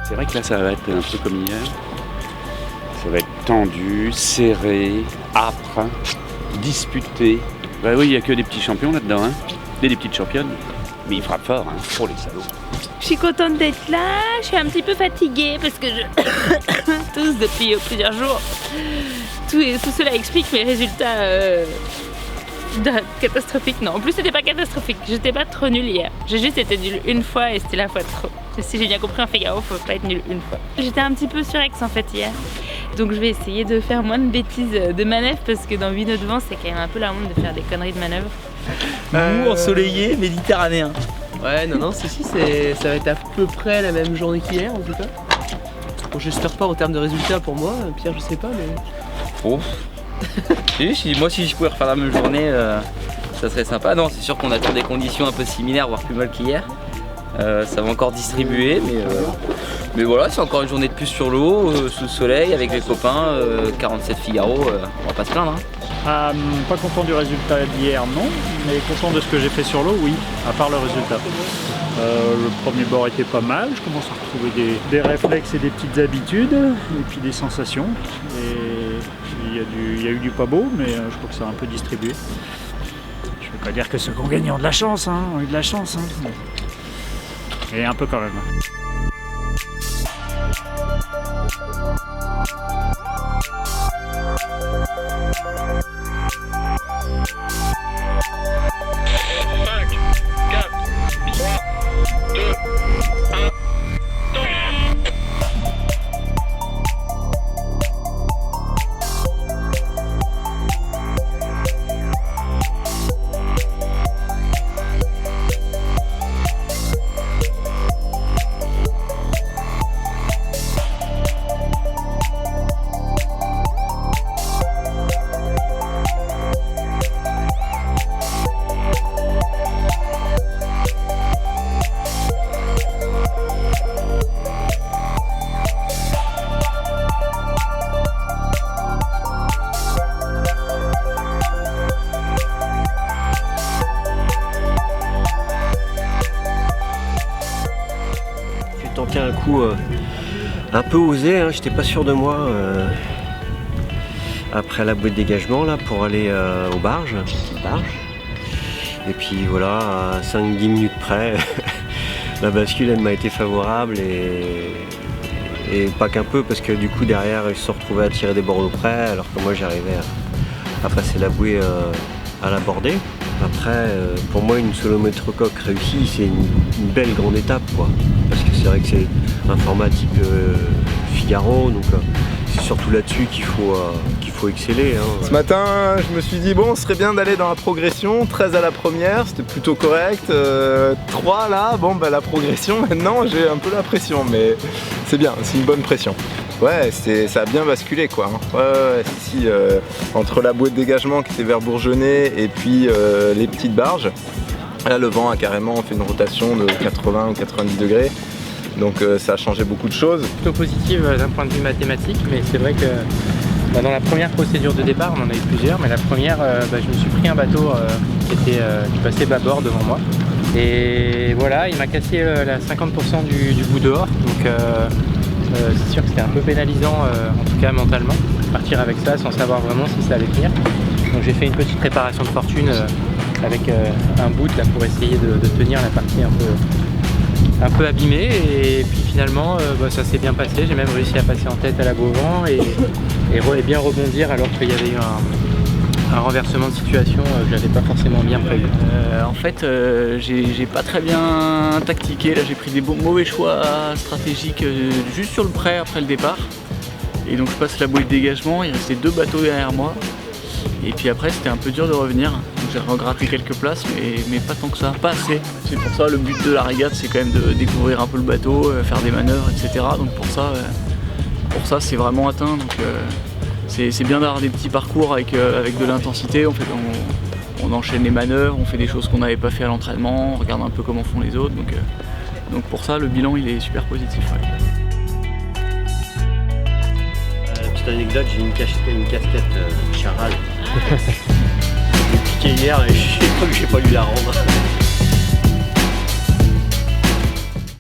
C'est vrai que là, ça va être un peu comme hier. Ça va être tendu, serré, âpre, disputé. Bah oui, il n'y a que des petits champions là-dedans, hein. Des petites championnes. Mais ils frappent fort, hein, pour les salauds. Je suis contente d'être là, je suis un petit peu fatiguée parce que je tousse depuis plusieurs jours. Tout cela explique mes résultats catastrophiques. Non, en plus c'était pas catastrophique, j'étais pas trop nulle hier. J'ai juste été nulle une fois et c'était la fois de trop. Si j'ai bien compris en Figaro, faut pas être nulle une fois. J'étais un petit peu surex en fait hier. Donc je vais essayer de faire moins de bêtises de manœuvre parce que dans Vino de Vent c'est quand même un peu la honte de faire des conneries de manœuvre. Nous ensoleillé méditerranéen. Ouais, non, ça va être à peu près la même journée qu'hier en tout cas. Bon, j'espère pas en termes de résultats pour moi, Pierre, je sais pas, mais. Oh. Moi, si je pouvais refaire la même journée, ça serait sympa. Non, c'est sûr qu'on attend des conditions un peu similaires, voire plus mal qu'hier. Ça va encore distribuer, mais voilà, c'est encore une journée de plus sur l'eau, sous le soleil, avec les copains, 47 Figaro, on va pas se plaindre. Hein. Pas content du résultat d'hier, non, mais content de ce que j'ai fait sur l'eau, oui, à part le résultat. Le premier bord était pas mal, je commence à retrouver des réflexes et des petites habitudes, et puis des sensations. Et il y a eu du pas beau, mais je crois que ça a un peu distribué. Je ne veux pas dire que ceux qui ont gagné ont de la chance, ont eu de la chance. Bon. Et un peu quand même. Tenté un coup un peu osé, j'étais pas sûr de moi après la bouée de dégagement là pour aller aux barges, petite barge. Et puis voilà, à 5-10 minutes près, la bascule elle m'a été favorable et pas qu'un peu parce que du coup derrière ils se sont retrouvés à tirer des bordeaux près alors que moi j'arrivais à passer la bouée à l'aborder. Après, pour moi, une solo métrocoque réussie, c'est une belle grande étape, quoi. Parce que c'est vrai que c'est un format type Figaro, donc c'est surtout là-dessus qu'il faut exceller. Ce matin, je me suis dit, bon, ce serait bien d'aller dans la progression. 13 à la première, c'était plutôt correct. 3 là, bon, bah la progression, maintenant, j'ai un peu la pression, mais c'est bien, c'est une bonne pression. Ouais, ça a bien basculé quoi. Ouais, entre la bouée de dégagement qui était vers Bourgeonnet et puis les petites barges, là le vent a carrément fait une rotation de 80 ou 90 degrés. Donc ça a changé beaucoup de choses. Plutôt positive d'un point de vue mathématique, mais c'est vrai que dans la première procédure de départ, on en a eu plusieurs, mais la première, je me suis pris un bateau qui passait bâbord devant moi. Et voilà, il m'a cassé la 50% du bout dehors. Donc c'est sûr que c'était un peu pénalisant, en tout cas mentalement, partir avec ça sans savoir vraiment si ça allait tenir. Donc j'ai fait une petite préparation de fortune avec un bout là pour essayer de tenir la partie un peu abîmée. Et puis finalement ça s'est bien passé, j'ai même réussi à passer en tête à la Beauvent et bien rebondir alors qu'il y avait eu un renversement de situation que j'avais pas forcément bien prévu. En fait, j'ai pas très bien tactiqué, là j'ai pris des mauvais choix stratégiques juste sur le prêt après le départ. Et donc je passe la bouée de dégagement, il restait 2 bateaux derrière moi. Et puis après c'était un peu dur de revenir, donc j'ai regratté quelques places mais pas tant que ça, pas assez. C'est pour ça le but de la régate c'est quand même de découvrir un peu le bateau, faire des manœuvres, etc. Donc pour ça c'est vraiment atteint. Donc, c'est bien d'avoir des petits parcours avec de l'intensité. On enchaîne les manœuvres, on fait des choses qu'on n'avait pas fait à l'entraînement, on regarde un peu comment font les autres. Donc pour ça, le bilan il est super positif. Petite anecdote, j'ai une casquette Charal. J'ai piqué hier et j'ai cru que j'ai pas dû la rendre.